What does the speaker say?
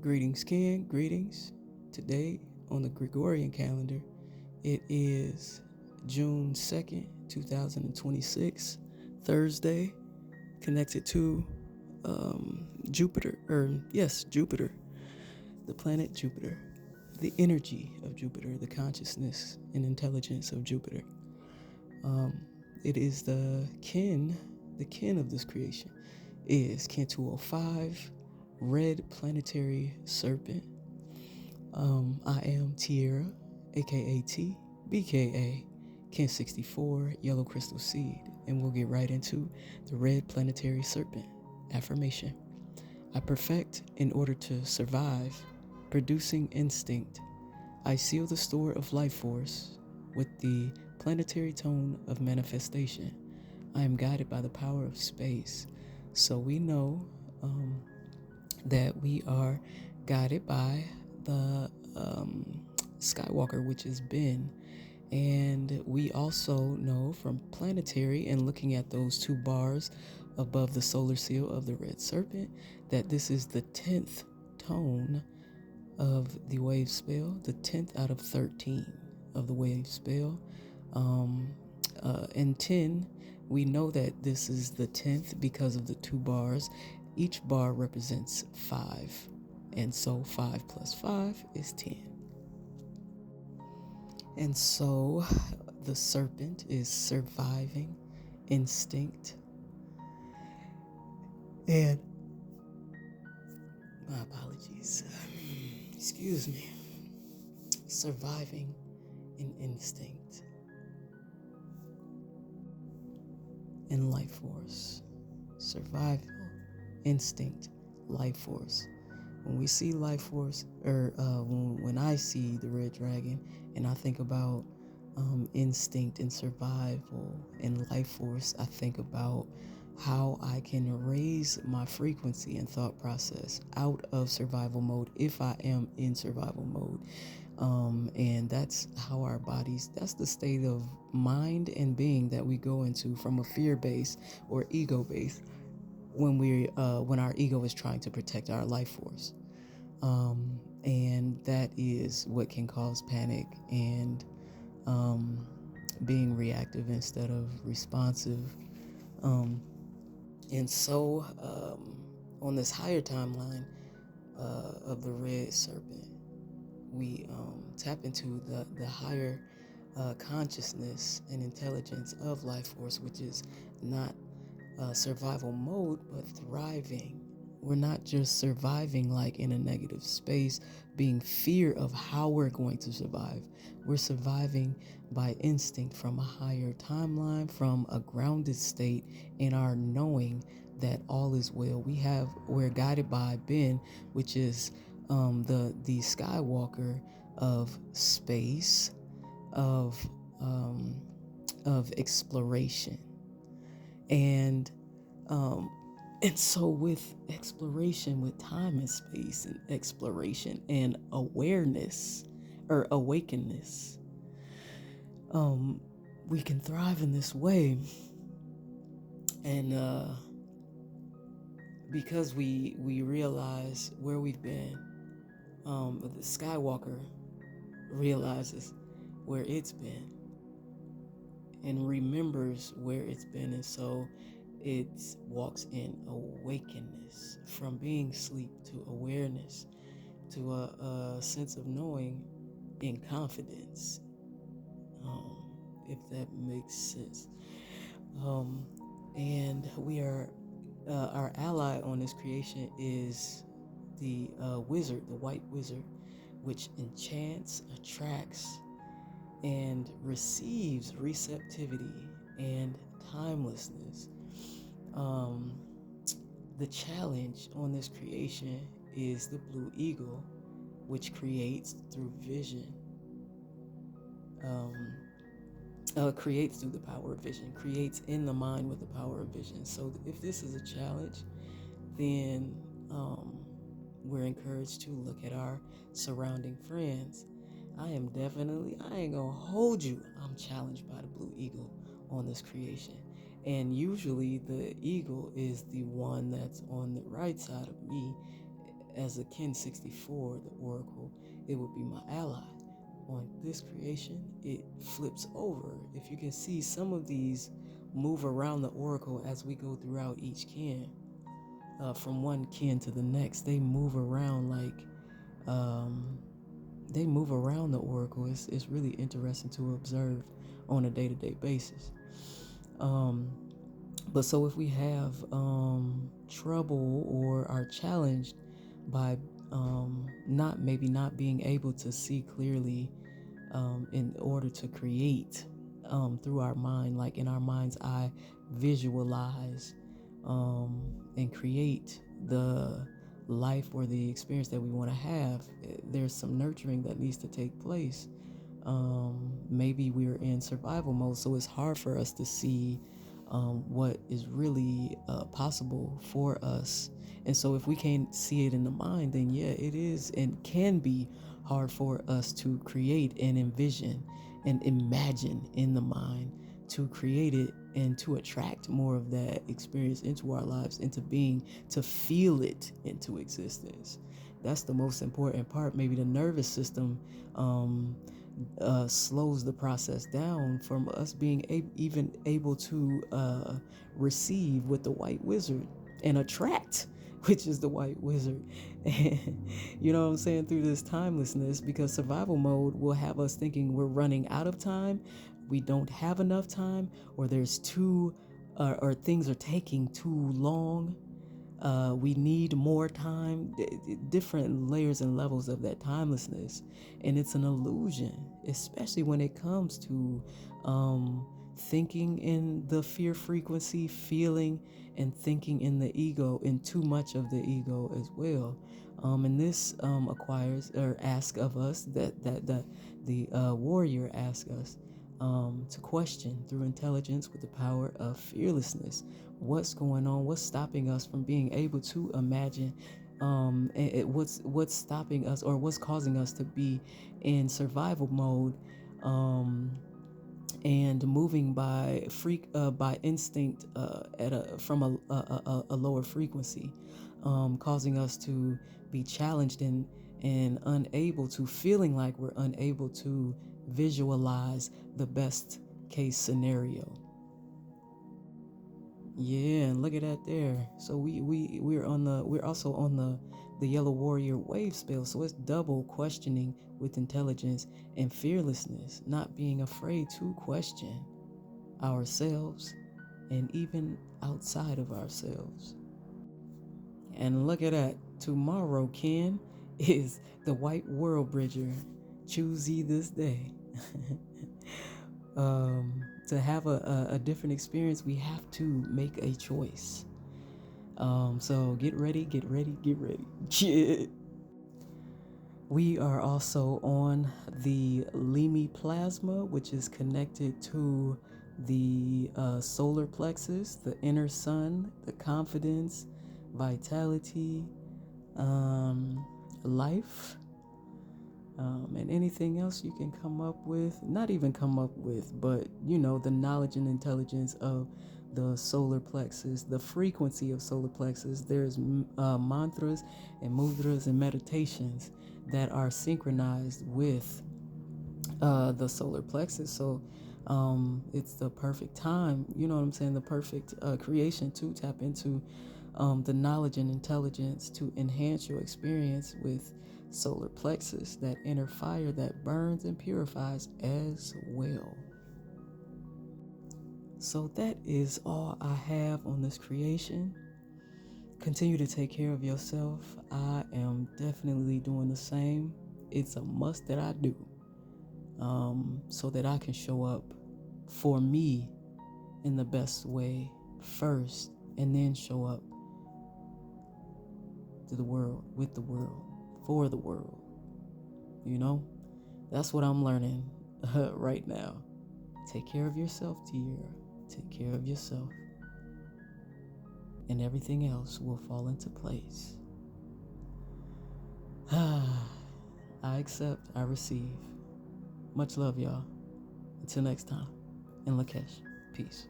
Greetings, Ken. Greetings. Today on the Gregorian calendar, it is June 2nd, 2026, Thursday, connected to Jupiter, Jupiter, the planet Jupiter, the energy of Jupiter, the consciousness and intelligence of Jupiter. It is the kin of this creation is Kin 205, Red Planetary Serpent. I am Tierra, aka T, BKA, Kin 64, Yellow Crystal Seed, and we'll get right into the Red Planetary Serpent affirmation. I perfect in order to survive, producing instinct. I seal the store of life force with the planetary tone of manifestation. I am guided by the power of space. So we know that we are guided by the Skywalker, which is Ben. And we also know from planetary and looking at those two bars above the solar seal of the Red Serpent that this is the 10th tone of the wave spell, the 10th out of 13 of the wave spell. And 10, we know that this is the 10th because of the two bars. Each bar represents 5. And so 5 plus 5 is 10. And so the serpent is surviving instinct. And my apologies. Excuse me. Surviving in instinct and life force. Survival, instinct, life force. When we see life force, or when I see the red dragon and I think about instinct and survival and life force, I think about how I can raise my frequency and thought process out of survival mode if I am in survival mode. And that's how our bodies, that's the state of mind and being that we go into from a fear base or ego base when our ego is trying to protect our life force. And that is what can cause panic and being reactive instead of responsive. And so on this higher timeline of the Red Serpent, we tap into the higher consciousness and intelligence of life force, which is not survival mode, but thriving. We're not just surviving like in a negative space, being fear of how we're going to survive. We're surviving by instinct from a higher timeline, from a grounded state in our knowing that all is well. We're guided by Ben, which is the Skywalker of space, of exploration. And so with exploration, with time and space and exploration and awareness or awakenness, we can thrive in this way. And because we realize where we've been, the Skywalker realizes where it's been and remembers where it's been, and so it walks in awakenness, from being asleep to awareness, to a sense of knowing in confidence, if that makes sense. And we are, our ally on this creation is the wizard, the white wizard, which enchants, attracts, and receives receptivity and timelessness. The challenge on this creation is the blue eagle, which creates through vision, creates through the power of vision, creates in the mind with the power of vision. So if this is a challenge, then we're encouraged to look at our surrounding friends. I ain't gonna hold you, I'm challenged by the blue eagle on this creation. And usually the eagle is the one that's on the right side of me, as a Kin 64, the Oracle, it would be my ally. On this creation, it flips over. If you can see, some of these move around the Oracle as we go throughout each kin. From one kin to the next, they move around they move around the Oracle. It's really interesting to observe on a day-to-day basis. But so if we have trouble or are challenged by not being able to see clearly in order to create through our mind, like in our mind's eye, visualize and create the life or the experience that we want to have, there's some nurturing that needs to take place. Maybe we're in survival mode, so it's hard for us to see what is really possible for us. And so if we can't see it in the mind, then yeah, it is and can be hard for us to create and envision and imagine in the mind, to create it and to attract more of that experience into our lives, into being, to feel it into existence. That's the most important part. Maybe the nervous system slows the process down from us being even able to receive with the white wizard and attract, which is the white wizard. And you know what I'm saying, through this timelessness, because survival mode will have us thinking we're running out of time, we don't have enough time, or there's or things are taking too long. We need more time, different layers and levels of that timelessness. And it's an illusion, especially when it comes to thinking in the fear frequency, feeling and thinking in the ego, in too much of the ego as well. And this acquires or asks of us that the warrior asks us to question through intelligence with the power of fearlessness. What's going on? What's stopping us from being able to imagine? What's stopping us, or what's causing us to be in survival mode, and moving by instinct from a lower frequency, causing us to be challenged and unable to, feeling like we're unable to visualize the best case scenario. Yeah, and look at that there. So we're also on the Yellow Warrior wave spell. So it's double questioning with intelligence and fearlessness, not being afraid to question ourselves and even outside of ourselves. And look at that. Tomorrow, Ken, is the White World Bridger. Choose ye this day. To have a different experience, we have to make a choice. So get ready. Yeah. We are also on the Limi Plasma, which is connected to the Solar Plexus, the inner sun, the confidence, vitality, life, and anything else you can come up with. Not even come up with, but the knowledge and intelligence of the solar plexus, the frequency of solar plexus. There's mantras and mudras and meditations that are synchronized with the solar plexus. So it's the perfect time, you know what I'm saying, the perfect creation to tap into the knowledge and intelligence to enhance your experience with solar plexus, that inner fire that burns and purifies as well. So that is all I have on this creation. Continue to take care of yourself. I am definitely doing the same. It's a must that I do, so that I can show up for me in the best way first, and then show up to the world, with the world, for the world. That's what I'm learning right now. Take care of yourself, Tierra. Take care of yourself, and everything else will fall into place. I accept, I receive. Much love, y'all. Until next time, in Lakesh, peace.